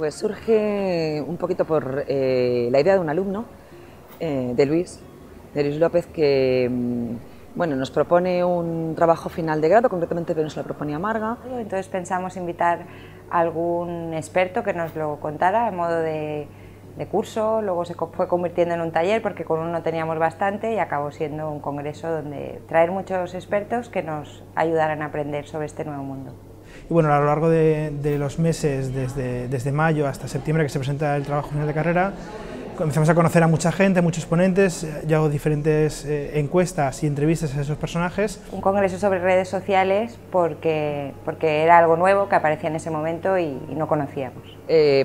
Pues surge un poquito por la idea de un alumno, de Luis López, que bueno, nos propone un trabajo final de grado, concretamente nos lo proponía Marga. Entonces pensamos invitar a algún experto que nos lo contara en modo de curso, luego se fue convirtiendo en un taller porque con uno teníamos bastante y acabó siendo un congreso donde traer muchos expertos que nos ayudaran a aprender sobre este nuevo mundo. Y bueno, a lo largo de los meses, desde mayo hasta septiembre que se presenta el trabajo final de carrera, comenzamos a conocer a mucha gente, a muchos ponentes, yo hago diferentes encuestas y entrevistas a esos personajes. Un congreso sobre redes sociales porque era algo nuevo que aparecía en ese momento y no conocíamos.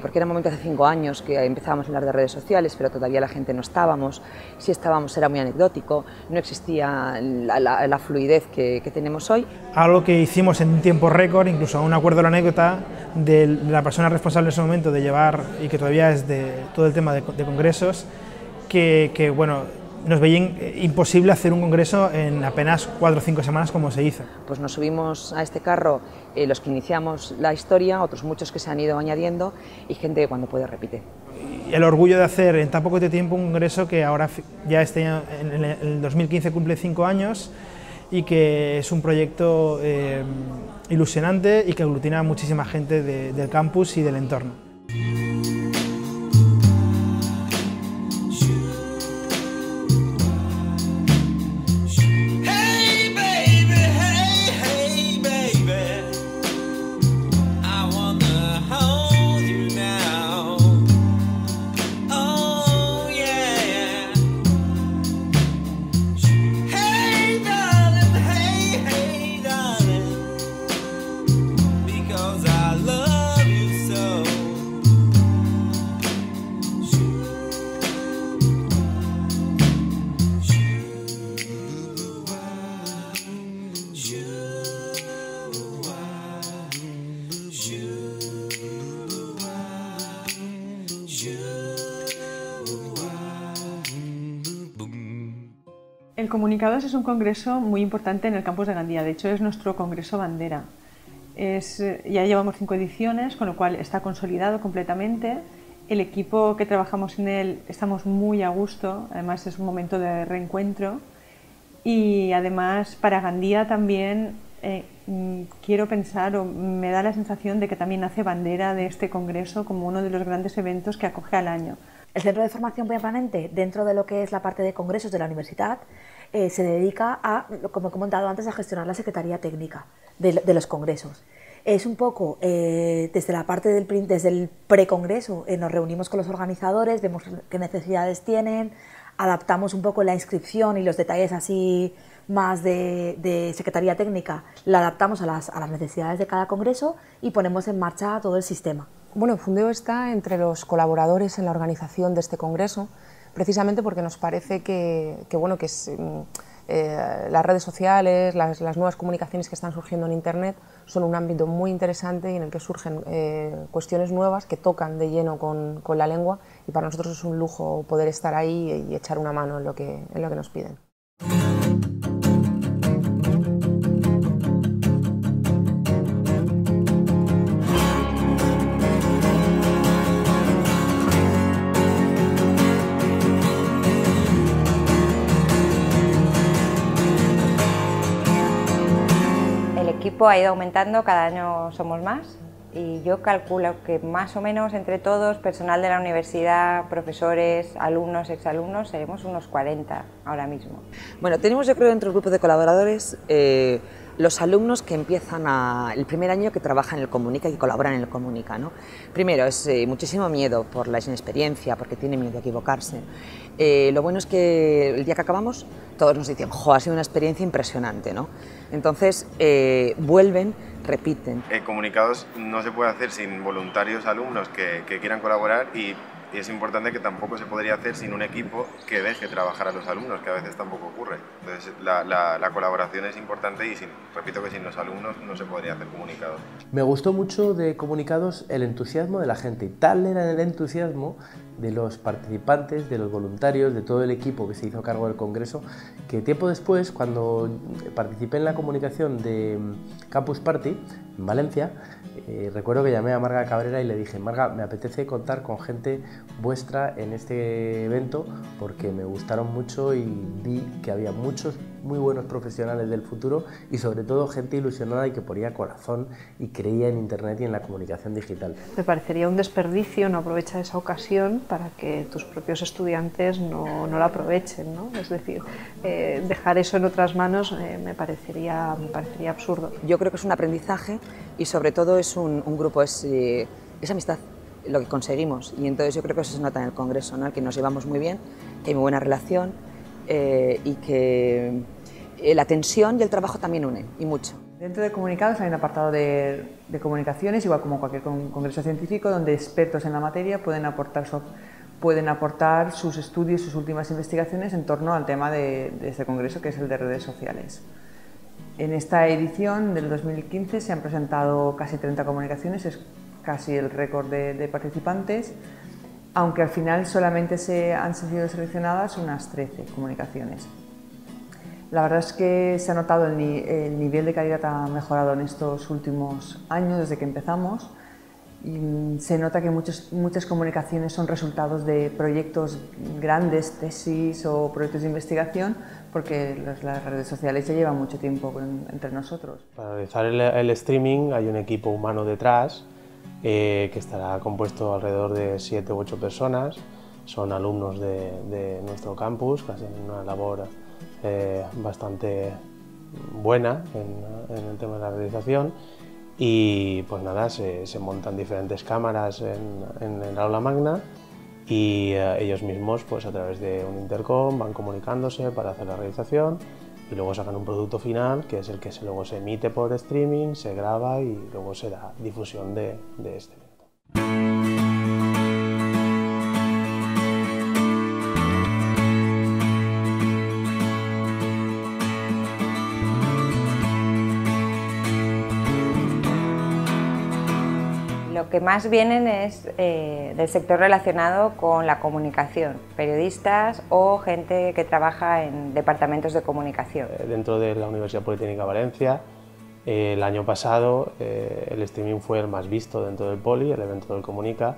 Porque era un momento hace 5 años que empezábamos a hablar de redes sociales, pero todavía la gente no estábamos. Si estábamos era muy anecdótico, no existía la fluidez que tenemos hoy. Algo que hicimos en un tiempo récord, incluso aún acuerdo la anécdota de la persona responsable en ese momento de llevar, y que todavía es de todo el tema de congresos, que bueno, nos veía imposible hacer un congreso en apenas 4 o 5 semanas como se hizo. Pues nos subimos a este carro los que iniciamos la historia, otros muchos que se han ido añadiendo y gente que cuando puede repite. Y el orgullo de hacer en tan poco tiempo un congreso que ahora ya en el 2015 cumple 5 años y que es un proyecto ilusionante y que aglutina a muchísima gente del campus y del entorno. El Comunicados es un congreso muy importante en el campus de Gandía, de hecho es nuestro congreso bandera. Ya llevamos 5 ediciones, con lo cual está consolidado completamente. El equipo que trabajamos en él estamos muy a gusto, además es un momento de reencuentro. Y además para Gandía también quiero pensar, o me da la sensación de que también hace bandera de este congreso como uno de los grandes eventos que acoge al año. El Centro de Formación Permanente, dentro de lo que es la parte de congresos de la universidad, se dedica a, como he comentado antes, a gestionar la Secretaría Técnica de los congresos. Es un poco, desde la parte desde el precongreso, nos reunimos con los organizadores, vemos qué necesidades tienen, adaptamos un poco la inscripción y los detalles así más de Secretaría Técnica, la adaptamos a las necesidades de cada congreso y ponemos en marcha todo el sistema. Bueno, Fundeo está entre los colaboradores en la organización de este congreso, precisamente porque nos parece que las redes sociales, las nuevas comunicaciones que están surgiendo en Internet son un ámbito muy interesante y en el que surgen cuestiones nuevas que tocan de lleno con la lengua, y para nosotros es un lujo poder estar ahí y echar una mano en lo que nos piden. El equipo ha ido aumentando, cada año somos más y yo calculo que más o menos entre todos, personal de la universidad, profesores, alumnos, exalumnos, seremos unos 40 ahora mismo. Bueno, tenemos yo creo dentro del grupo de colaboradores los alumnos que empiezan el primer año que trabajan en el Comunica y que colaboran en el Comunica, ¿no? Primero es muchísimo miedo por la inexperiencia, porque tienen miedo a equivocarse. Lo bueno es que el día que acabamos todos nos dicen, jo, ha sido una experiencia impresionante, ¿no? Entonces vuelven, repiten. Comunicados no se puede hacer sin voluntarios alumnos que quieran colaborar y es importante que tampoco se podría hacer sin un equipo que deje trabajar a los alumnos, que a veces tampoco ocurre. Entonces la colaboración es importante y repito que sin los alumnos no se podría hacer Comunicados. Me gustó mucho de Comunicados el entusiasmo de la gente, y tal era el entusiasmo de los participantes, de los voluntarios, de todo el equipo que se hizo cargo del congreso, que tiempo después, cuando participé en la comunicación de Campus Party en Valencia, recuerdo que llamé a Marga Cabrera y le dije: Marga, me apetece contar con gente vuestra en este evento porque me gustaron mucho y vi que había muchos muy buenos profesionales del futuro y sobre todo gente ilusionada y que ponía corazón y creía en Internet y en la comunicación digital. Me parecería un desperdicio no aprovechar esa ocasión para que tus propios estudiantes no la aprovechen, ¿no? Es decir, dejar eso en otras manos me parecería absurdo. Yo creo que es un aprendizaje y sobre todo es un grupo, es amistad lo que conseguimos, y entonces yo creo que eso se nota en el congreso, ¿no? Que nos llevamos muy bien, que hay muy buena relación y que la tensión y el trabajo también unen, y mucho. Dentro de comunicados hay un apartado de comunicaciones, igual como cualquier congreso científico, donde expertos en la materia pueden aportar sus estudios, sus últimas investigaciones en torno al tema de este congreso, que es el de redes sociales. En esta edición del 2015 se han presentado casi 30 comunicaciones, es casi el récord de participantes, aunque al final solamente han sido seleccionadas unas 13 comunicaciones. La verdad es que se ha notado el nivel de calidad ha mejorado en estos últimos años, desde que empezamos, y se nota que muchas comunicaciones son resultados de proyectos grandes, tesis o proyectos de investigación, porque las redes sociales ya llevan mucho tiempo entre nosotros. Para realizar el streaming hay un equipo humano detrás que estará compuesto alrededor de 7 u 8 personas. Son alumnos de nuestro campus que hacen una labor bastante buena en el tema de la realización, y pues nada, se montan diferentes cámaras en el aula magna y ellos mismos pues a través de un intercom van comunicándose para hacer la realización y luego sacan un producto final que es el que luego se emite por streaming, se graba y luego se da difusión de este evento. Lo que más vienen es del sector relacionado con la comunicación, periodistas o gente que trabaja en departamentos de comunicación. Dentro de la Universidad Politécnica de Valencia, el año pasado el streaming fue el más visto dentro del Poli, el evento del Comunica,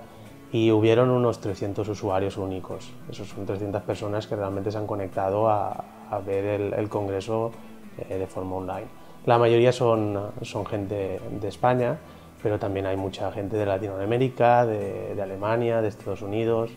y hubieron unos 300 usuarios únicos. Esos son 300 personas que realmente se han conectado a ver el congreso de forma online. La mayoría son gente de España, pero también hay mucha gente de Latinoamérica, de Alemania, de Estados Unidos.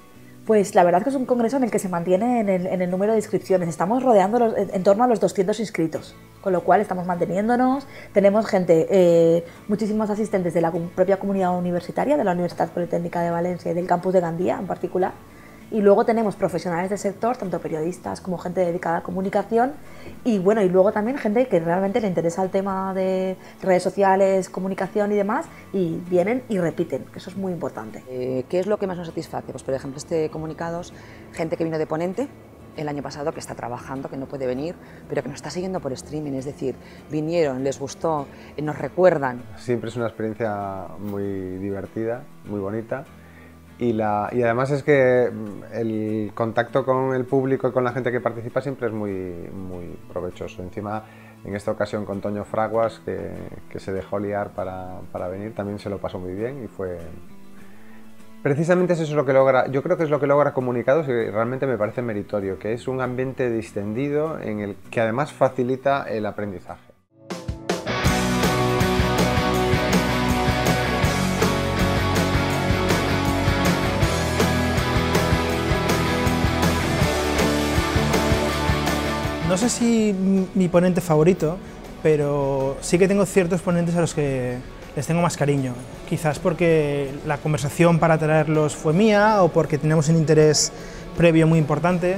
Pues la verdad es que es un congreso en el que se mantiene en el número de inscripciones. Estamos rodeando en torno a los 200 inscritos, con lo cual estamos manteniéndonos. Tenemos gente, muchísimos asistentes de la propia comunidad universitaria, de la Universidad Politécnica de Valencia y del campus de Gandía en particular. Y luego tenemos profesionales del sector, tanto periodistas como gente dedicada a comunicación, y bueno, y luego también gente que realmente le interesa el tema de redes sociales, comunicación y demás, y vienen y repiten, que eso es muy importante. ¿Qué es lo que más nos satisface? Pues por ejemplo, comunicados, gente que vino de ponente el año pasado, que está trabajando, que no puede venir, pero que nos está siguiendo por streaming, es decir, vinieron, les gustó, nos recuerdan. Siempre es una experiencia muy divertida, muy bonita. Y además es que el contacto con el público y con la gente que participa siempre es muy provechoso. Encima, en esta ocasión con Toño Fraguas, que se dejó liar para venir, también se lo pasó muy bien y fue... Precisamente eso es lo que logra, yo creo que es lo que logra Comunicados y realmente me parece meritorio, que es un ambiente distendido en el que además facilita el aprendizaje. No sé si mi ponente favorito, pero sí que tengo ciertos ponentes a los que les tengo más cariño. Quizás porque la conversación para traerlos fue mía o porque tenemos un interés previo muy importante,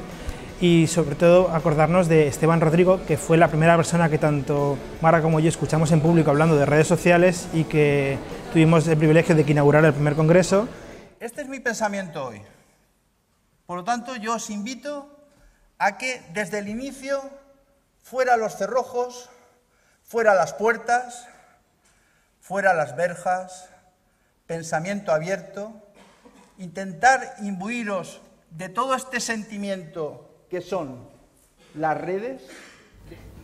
y sobre todo acordarnos de Esteban Rodrigo, que fue la primera persona que tanto Mara como yo escuchamos en público hablando de redes sociales y que tuvimos el privilegio de que inaugurara el primer congreso. Este es mi pensamiento hoy. Por lo tanto, yo os invito a que desde el inicio, fuera los cerrojos, fuera las puertas, fuera las verjas, pensamiento abierto, intentar imbuiros de todo este sentimiento que son las redes.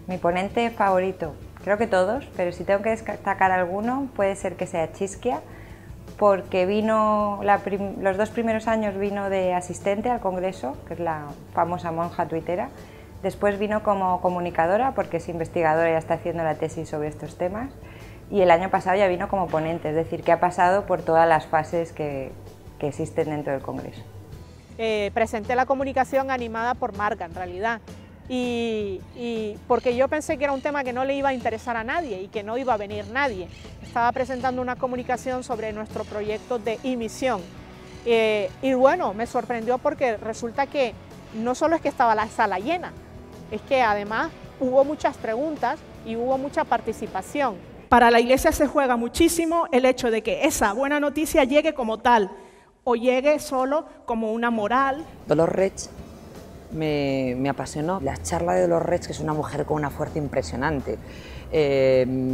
Mi ponente favorito, creo que todos, pero si tengo que destacar alguno, puede ser que sea Chisquia, porque vino, los 2 primeros años vino de asistente al congreso, que es la famosa monja tuitera. Después vino como comunicadora, porque es investigadora y está haciendo la tesis sobre estos temas. Y el año pasado ya vino como ponente, es decir, que ha pasado por todas las fases que existen dentro del congreso. Presenté la comunicación animada por Marga, en realidad. Y porque yo pensé que era un tema que no le iba a interesar a nadie y que no iba a venir nadie. Estaba presentando una comunicación sobre nuestro proyecto de emisión. Y bueno, me sorprendió porque resulta que no solo es que estaba la sala llena, es que además hubo muchas preguntas y hubo mucha participación. Para la Iglesia se juega muchísimo el hecho de que esa buena noticia llegue como tal o llegue solo como una moral. Dolors Reig me apasionó. La charla de Dolors Reig, que es una mujer con una fuerza impresionante,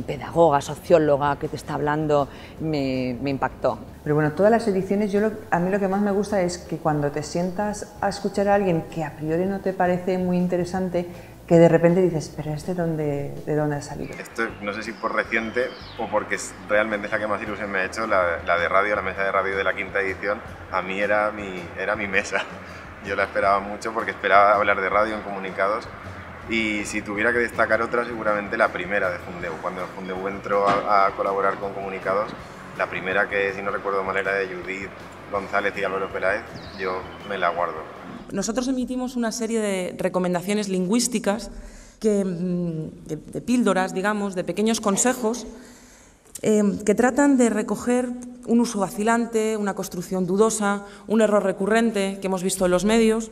pedagoga, socióloga, que te está hablando, me impactó. Pero bueno, todas las ediciones, a mí lo que más me gusta es que cuando te sientas a escuchar a alguien que a priori no te parece muy interesante, que de repente dices, pero ¿de dónde ha salido? Esto no sé si por reciente o porque realmente es la que más ilusión me ha hecho, la de radio, la mesa de radio de la 5ª edición, a mí era mi mesa. Yo la esperaba mucho porque esperaba hablar de radio en comunicados, y si tuviera que destacar otra, seguramente la primera de Fundeu. Cuando Fundeu entró a colaborar con comunicados, la primera, que si no recuerdo mal era de Judith González y Álvaro Peláez, yo me la guardo. Nosotros emitimos una serie de recomendaciones lingüísticas, de píldoras, digamos, de pequeños consejos, que tratan de recoger un uso vacilante, una construcción dudosa, un error recurrente que hemos visto en los medios,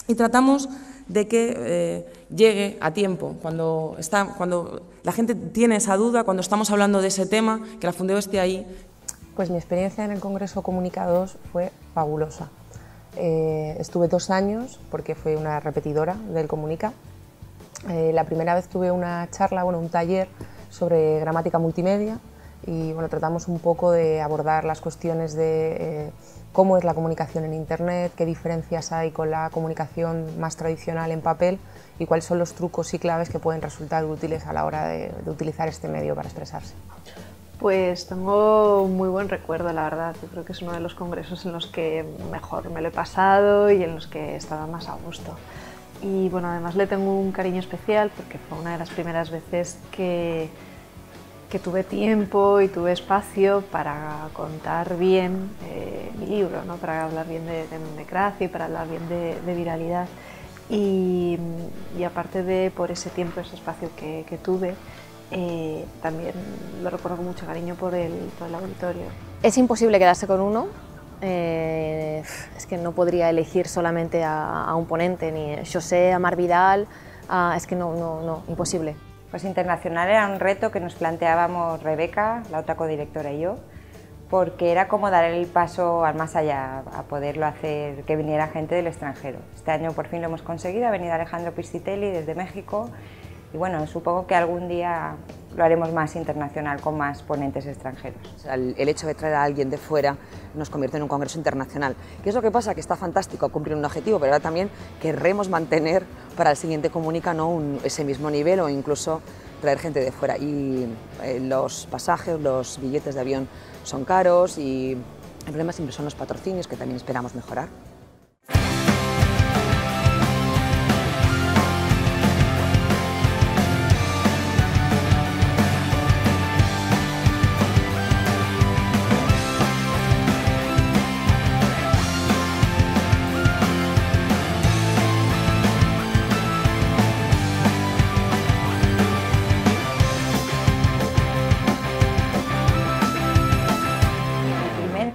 y tratamos de que llegue a tiempo, cuando la gente tiene esa duda, cuando estamos hablando de ese tema, que la Fundeu esté ahí. Pues mi experiencia en el Congreso Comunicados fue fabulosa. Estuve 2 años, porque fue una repetidora del Comunica. La primera vez tuve una charla, un taller sobre gramática multimedia, y tratamos un poco de abordar las cuestiones de cómo es la comunicación en Internet, qué diferencias hay con la comunicación más tradicional en papel y cuáles son los trucos y claves que pueden resultar útiles a la hora de utilizar este medio para expresarse. Pues tengo muy buen recuerdo, la verdad. Yo creo que es uno de los congresos en los que mejor me lo he pasado y en los que he estado más a gusto. Y bueno, además le tengo un cariño especial porque fue una de las primeras veces que tuve tiempo y tuve espacio para contar bien mi libro, ¿no? Para hablar bien de democracia y para hablar bien de viralidad. Y aparte de por ese tiempo, ese espacio que tuve, también lo recuerdo con mucho cariño por el auditorio. Es imposible quedarse con uno, es que no podría elegir solamente a un ponente, ni José, a Mar Vidal, es que no, imposible. Pues internacional era un reto que nos planteábamos Rebeca, la otra codirectora, y yo, porque era como dar el paso al más allá, a poderlo hacer, que viniera gente del extranjero. Este año por fin lo hemos conseguido, ha venido Alejandro Piscitelli desde México, y bueno, supongo que algún día lo haremos más internacional, con más ponentes extranjeros. El hecho de traer a alguien de fuera nos convierte en un congreso internacional. ¿Qué es lo que pasa? Que está fantástico cumplir un objetivo, pero ahora también querremos mantener para el siguiente Comunica, ¿no?, ese mismo nivel, o incluso traer gente de fuera. Y los pasajes, los billetes de avión son caros, y el problema siempre son los patrocinios, que también esperamos mejorar.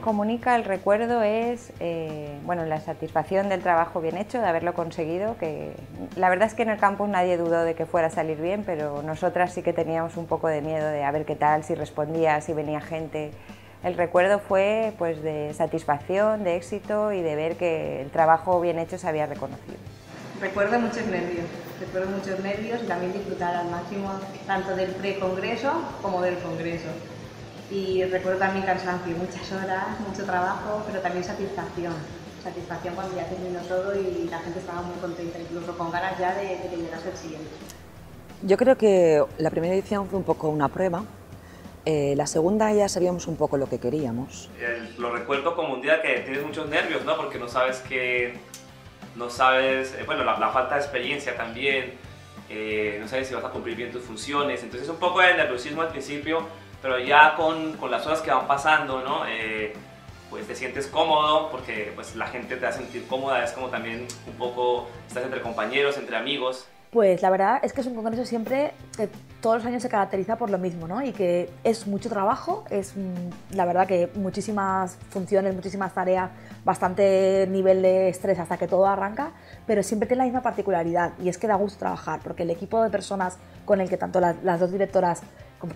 Comunica, el recuerdo es bueno, la satisfacción del trabajo bien hecho, de haberlo conseguido, que la verdad es que en el campus nadie dudó de que fuera a salir bien, pero nosotras sí que teníamos un poco de miedo de a ver qué tal, si respondía, si venía gente. El recuerdo fue pues de satisfacción, de éxito y de ver que el trabajo bien hecho se había reconocido. Recuerdo muchos nervios y también disfrutar al máximo tanto del pre-congreso como del congreso. Y recuerdo también cansancio, muchas horas, mucho trabajo, pero también satisfacción. Satisfacción cuando ya terminó todo y la gente estaba muy contenta, incluso con ganas ya de que llegase el siguiente. Yo creo que la primera edición fue un poco una prueba. La segunda ya sabíamos un poco lo que queríamos. Lo recuerdo como un día que tienes muchos nervios, ¿no? Porque no sabes bueno, la falta de experiencia también, no sabes si vas a cumplir bien tus funciones, entonces un poco de nerviosismo al principio, pero ya con las horas que van pasando, ¿no? Pues te sientes cómodo porque pues, la gente te va a sentir cómoda, es como también un poco, estás entre compañeros, entre amigos. Pues la verdad es que es un congreso siempre que todos los años se caracteriza por lo mismo, ¿no? Y que es mucho trabajo, es la verdad que muchísimas funciones, muchísimas tareas, bastante nivel de estrés hasta que todo arranca, pero siempre tiene la misma particularidad y es que da gusto trabajar porque el equipo de personas con el que tanto las dos directoras,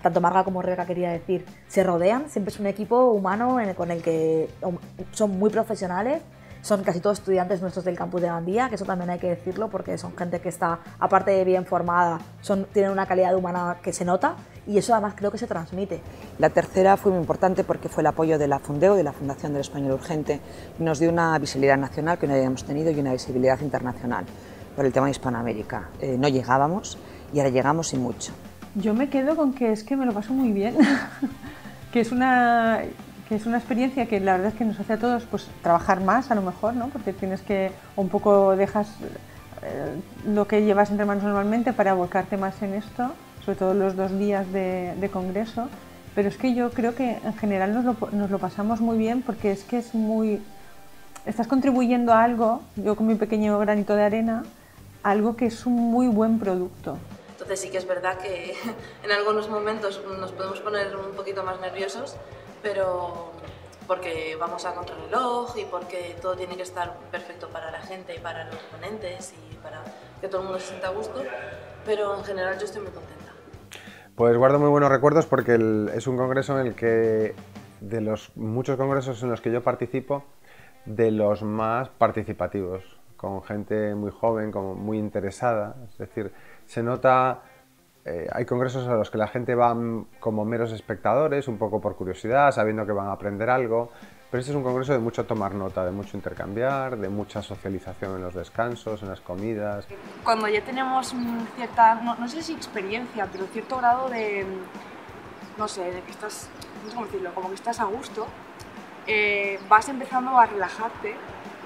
tanto Marga como Rebeca quería decir, se rodean, siempre es un equipo humano con el que son muy profesionales. Son casi todos estudiantes nuestros del campus de Gandía, que eso también hay que decirlo porque son gente que está, aparte de bien formada, tienen una calidad humana que se nota y eso además creo que se transmite. La tercera fue muy importante porque fue el apoyo de la Fundeo, de la Fundación del Español Urgente, nos dio una visibilidad nacional que no habíamos tenido y una visibilidad internacional por el tema de Hispanoamérica. No llegábamos y ahora llegamos y mucho. Yo me quedo con que es que me lo paso muy bien, que es una experiencia que la verdad es que nos hace a todos pues, trabajar más a lo mejor, ¿no? Porque tienes que, un poco dejas lo que llevas entre manos normalmente para volcarte más en esto, sobre todo los 2 días de congreso, pero es que yo creo que en general nos lo pasamos muy bien porque es que estás contribuyendo a algo, yo con mi pequeño granito de arena, algo que es un muy buen producto. Entonces sí que es verdad que en algunos momentos nos podemos poner un poquito más nerviosos, pero porque vamos a contrarreloj y porque todo tiene que estar perfecto para la gente y para los ponentes y para que todo el mundo se sienta a gusto, pero en general yo estoy muy contenta. Pues guardo muy buenos recuerdos porque es un congreso en el que, de los muchos congresos en los que yo participo, de los más participativos, con gente muy joven, como muy interesada, es decir, se nota. Hay congresos a los que la gente va como meros espectadores, un poco por curiosidad, sabiendo que van a aprender algo, pero este es un congreso de mucho tomar nota, de mucho intercambiar, de mucha socialización en los descansos, en las comidas. Cuando ya tenemos cierta, no sé si experiencia, pero cierto grado de, no sé, de que estás, no sé cómo decirlo, como que estás a gusto, vas empezando a relajarte,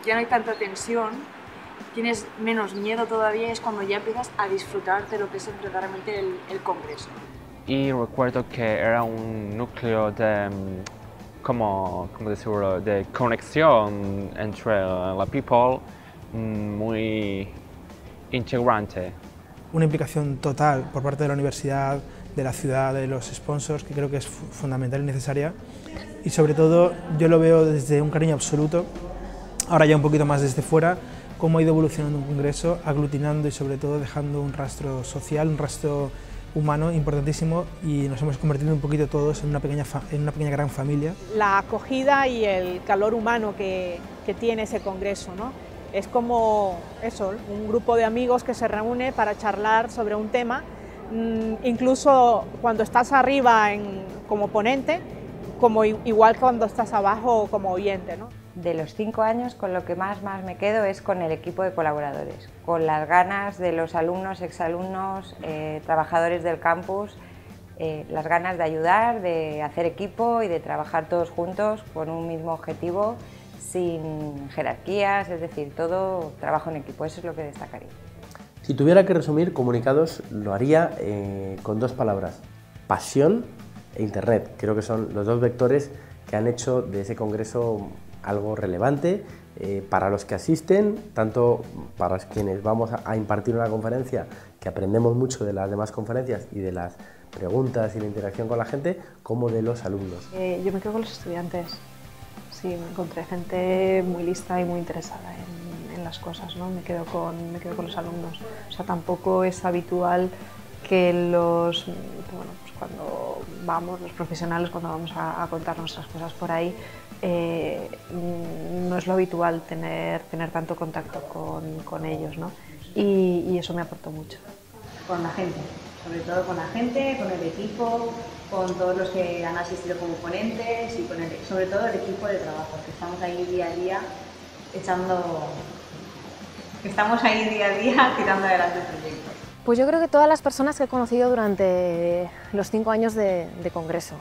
ya no hay tanta tensión, tienes menos miedo todavía, es cuando ya empiezas a disfrutar de lo que es verdaderamente el congreso. Y recuerdo que era un núcleo de, ¿cómo decirlo?, de conexión entre la people muy integrante. Una implicación total por parte de la universidad, de la ciudad, de los sponsors, que creo que es fundamental y necesaria. Y sobre todo yo lo veo desde un cariño absoluto, ahora ya un poquito más desde fuera, cómo ha ido evolucionando un congreso, aglutinando y sobre todo dejando un rastro social, un rastro humano importantísimo y nos hemos convertido un poquito todos en una pequeña gran familia. La acogida y el calor humano que tiene ese congreso, ¿no? Es como eso, un grupo de amigos que se reúne para charlar sobre un tema, incluso cuando estás arriba como ponente, como igual cuando estás abajo como oyente, ¿no? De los 5 años, con lo que más me quedo es con el equipo de colaboradores, con las ganas de los alumnos, exalumnos, trabajadores del campus, las ganas de ayudar, de hacer equipo y de trabajar todos juntos con un mismo objetivo, sin jerarquías, es decir, todo trabajo en equipo, eso es lo que destacaría. Si tuviera que resumir Comunicados, lo haría con 2 palabras: pasión e internet. Creo que son los 2 vectores que han hecho de ese congreso algo relevante para los que asisten, tanto para quienes vamos a impartir una conferencia, que aprendemos mucho de las demás conferencias y de las preguntas y la interacción con la gente, como de los alumnos. Yo me quedo con los estudiantes. Sí, me encontré gente muy lista y muy interesada en las cosas, ¿no? Me quedo con los alumnos. O sea, tampoco es habitual que pues cuando vamos, los profesionales, cuando vamos a contar nuestras cosas por ahí, no es lo habitual tener tanto contacto con ellos, ¿no? Y eso me aportó mucho. Con la gente, sobre todo con la gente, con el equipo, con todos los que han asistido como ponentes y sobre todo el equipo de trabajo, que estamos ahí día a día tirando adelante el proyecto. Pues yo creo que todas las personas que he conocido durante los 5 años de congreso,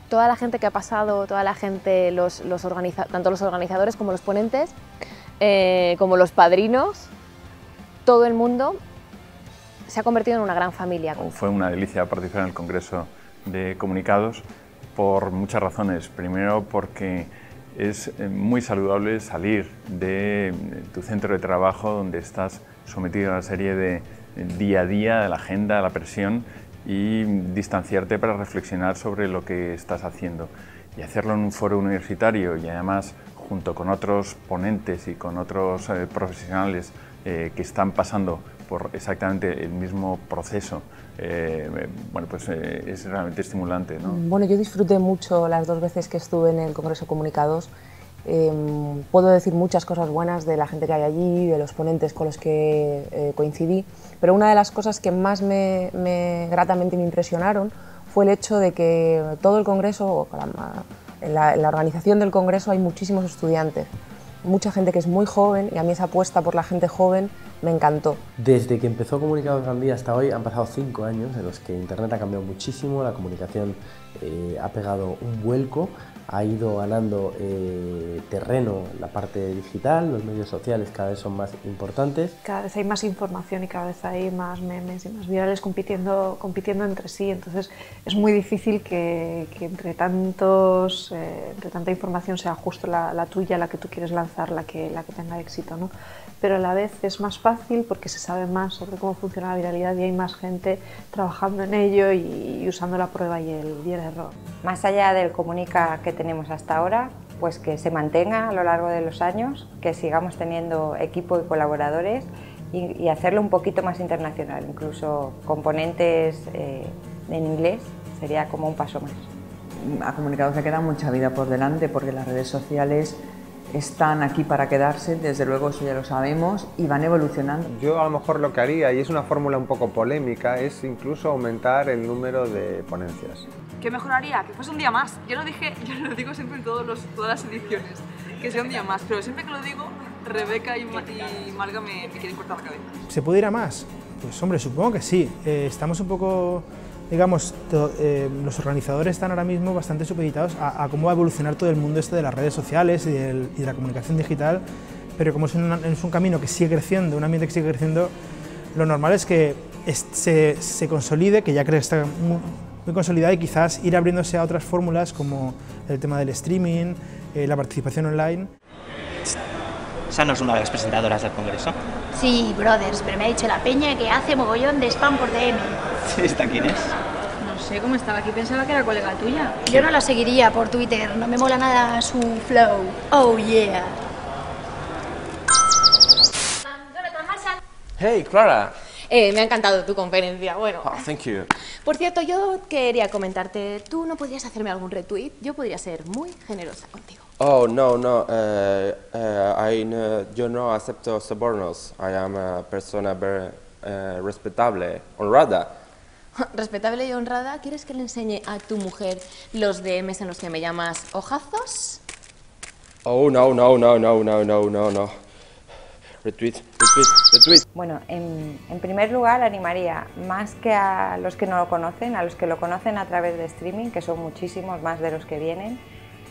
toda la gente que ha pasado, toda la gente, tanto los organizadores como los ponentes, como los padrinos, todo el mundo se ha convertido en una gran familia. Fue una delicia participar en el Congreso de Comunicados por muchas razones. Primero porque es muy saludable salir de tu centro de trabajo donde estás sometido a una serie de día a día, de la agenda, de la presión y distanciarte para reflexionar sobre lo que estás haciendo. Y hacerlo en un foro universitario y además junto con otros ponentes y con otros profesionales que están pasando por exactamente el mismo proceso, bueno, pues es realmente estimulante, ¿no? Bueno, yo disfruté mucho las 2 veces que estuve en el Congreso Comunicados. Puedo decir muchas cosas buenas de la gente que hay allí, de los ponentes con los que coincidí, pero una de las cosas que más gratamente me impresionaron fue el hecho de que todo el Congreso, en la organización del Congreso hay muchísimos estudiantes, mucha gente que es muy joven y a mí esa apuesta por la gente joven me encantó. Desde que empezó Comunicados Gandía hasta hoy han pasado 5 años en los que Internet ha cambiado muchísimo, la comunicación ha pegado un vuelco, ha ido ganando terreno la parte digital, los medios sociales cada vez son más importantes. Cada vez hay más información y cada vez hay más memes y más virales compitiendo entre sí, entonces es muy difícil que entre tanta información sea justo la tuya, la que tú quieres lanzar, la que tenga éxito, ¿no? Pero a la vez es más fácil porque se sabe más sobre cómo funciona la viralidad y hay más gente trabajando en ello y usando la prueba y el error. Más allá del Comunica que tenemos hasta ahora, pues que se mantenga a lo largo de los años, que sigamos teniendo equipo y colaboradores y hacerlo un poquito más internacional, incluso componentes en inglés sería como un paso más. A Comunicados le queda mucha vida por delante porque las redes sociales están aquí para quedarse, desde luego eso ya lo sabemos, y van evolucionando. Yo a lo mejor lo que haría, y es una fórmula un poco polémica, es incluso aumentar el número de ponencias. ¿Qué mejoraría? Que fuese un día más. Yo lo digo siempre en todas las ediciones, que sea un día más, pero siempre que lo digo, Rebeca y Marga me quieren cortar la cabeza. ¿Se puede ir a más? Pues hombre, supongo que sí. Estamos un poco, digamos, los organizadores están ahora mismo bastante supeditados a cómo va a evolucionar todo el mundo de las redes sociales y de la comunicación digital, pero como es un camino que sigue creciendo, un ambiente que sigue creciendo, lo normal es que se consolide, que ya creo que está muy consolidada, y quizás ir abriéndose a otras fórmulas como el tema del streaming, la participación online. ¿Esa no es una de las presentadoras del Congreso? Sí, brothers, pero me ha dicho la peña que hace mogollón de spam por DM. ¿Esta quién es? No sé cómo estaba aquí, pensaba que era colega tuya. Yo no la seguiría por Twitter, no me mola nada su flow. Oh yeah. Hey, Clara. Me ha encantado tu conferencia, bueno. Oh, thank you. Por cierto, yo quería comentarte, ¿tú no podrías hacerme algún retweet? Yo podría ser muy generosa contigo. Oh, no. Yo no acepto sobornos. I am a persona very respetable, honrada. ¿Respetable y honrada? ¿Quieres que le enseñe a tu mujer los DMs en los que me llamas hojazos? Oh, no. Retweet. Bueno, en primer lugar animaría más que a los que no lo conocen, a los que lo conocen a través de streaming, que son muchísimos más de los que vienen,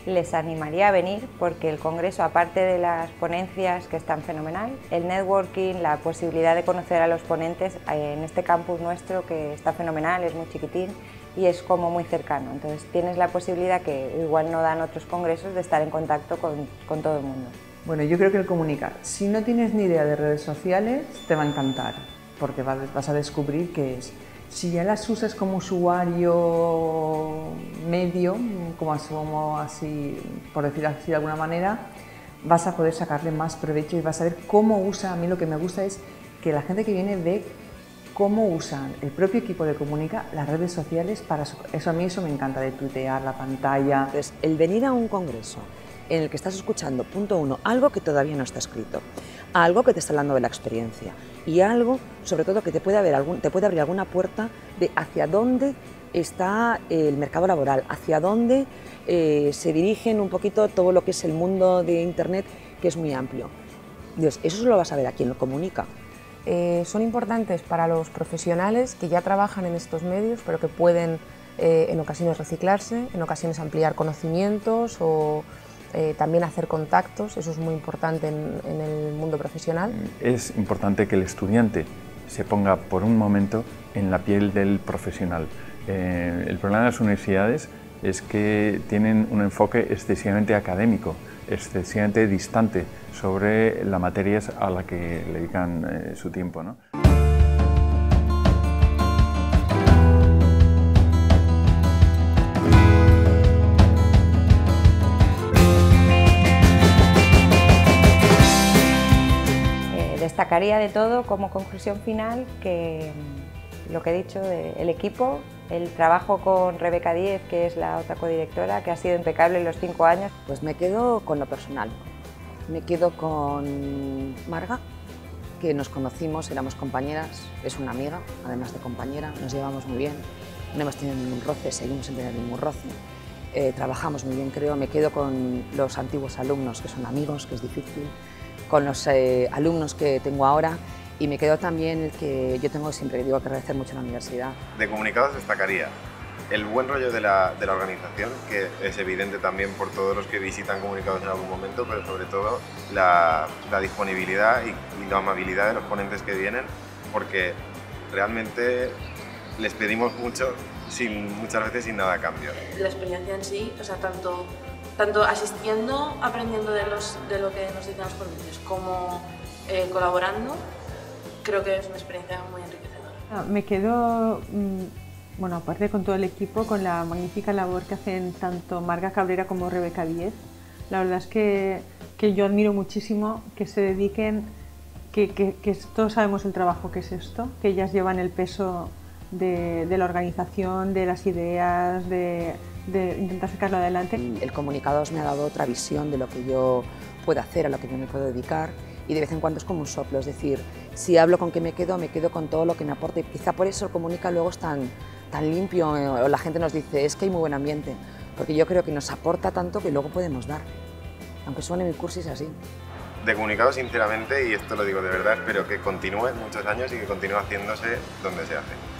les animaría a venir porque el Congreso, aparte de las ponencias que están fenomenal, el networking, la posibilidad de conocer a los ponentes en este campus nuestro que está fenomenal, es muy chiquitín y es como muy cercano. Entonces tienes la posibilidad que igual no dan otros congresos de estar en contacto con todo el mundo. Bueno, yo creo que el comunicar, si no tienes ni idea de redes sociales, te va a encantar, porque vas a descubrir qué es. Si ya las usas como usuario medio, como así, por decir así de alguna manera, vas a poder sacarle más provecho y vas a ver cómo usa. A mí lo que me gusta es que la gente que viene ve cómo usan el propio equipo de Comunica las redes sociales para eso. A mí eso me encanta, de tuitear la pantalla. Entonces, el venir a un congreso en el que estás escuchando, punto uno, algo que todavía no está escrito, algo que te está hablando de la experiencia y algo, sobre todo, que te puede abrir alguna puerta de hacia dónde está el mercado laboral, hacia dónde se dirigen un poquito todo lo que es el mundo de Internet, que es muy amplio. Entonces, eso lo vas a ver aquí en Lo Comunica. Son importantes para los profesionales que ya trabajan en estos medios, pero que pueden en ocasiones reciclarse, en ocasiones ampliar conocimientos o también hacer contactos. Eso es muy importante en el mundo profesional. Es importante que el estudiante se ponga por un momento en la piel del profesional. El problema de las universidades es que tienen un enfoque excesivamente académico, excesivamente distante sobre las materias a las que le dedican su tiempo, ¿no? Destacaría de todo como conclusión final que lo que he dicho del equipo, el trabajo con Rebeca Díez, que es la otra codirectora, que ha sido impecable en los 5 años. Pues me quedo con lo personal, me quedo con Marga, que nos conocimos, éramos compañeras, es una amiga, además de compañera, nos llevamos muy bien, no hemos tenido ningún roce, seguimos sin tener ningún roce, trabajamos muy bien, creo. Me quedo con los antiguos alumnos, que son amigos, que es difícil, con los alumnos que tengo ahora, y me quedo también el que yo tengo siempre, digo, que agradecer mucho a la universidad. De Comunicados destacaría el buen rollo de la organización, que es evidente también por todos los que visitan Comunicados en algún momento, pero sobre todo la disponibilidad y la amabilidad de los ponentes que vienen, porque realmente les pedimos mucho, muchas veces sin nada a cambio. La experiencia en sí, o sea, tanto asistiendo, aprendiendo de lo que nos dicen los ponentes, como colaborando, creo que es una experiencia muy enriquecedora. Me quedo, bueno, aparte con todo el equipo, con la magnífica labor que hacen tanto Marga Cabrera como Rebeca Díez. La verdad es que yo admiro muchísimo que se dediquen, que todos sabemos el trabajo que es esto, que ellas llevan el peso de la organización, de las ideas, de intentar sacarlo adelante. El Comunicados me ha dado otra visión de lo que yo puedo hacer, a lo que yo me puedo dedicar, y de vez en cuando es como un soplo, es decir, si hablo con qué me quedo con todo lo que me aporte. Quizá por eso el Comunica luego es tan limpio, o la gente nos dice, es que hay muy buen ambiente, porque yo creo que nos aporta tanto que luego podemos dar, aunque suene mi cursis así. De Comunicados, sinceramente, y esto lo digo de verdad, espero que continúe muchos años y que continúe haciéndose donde se hace.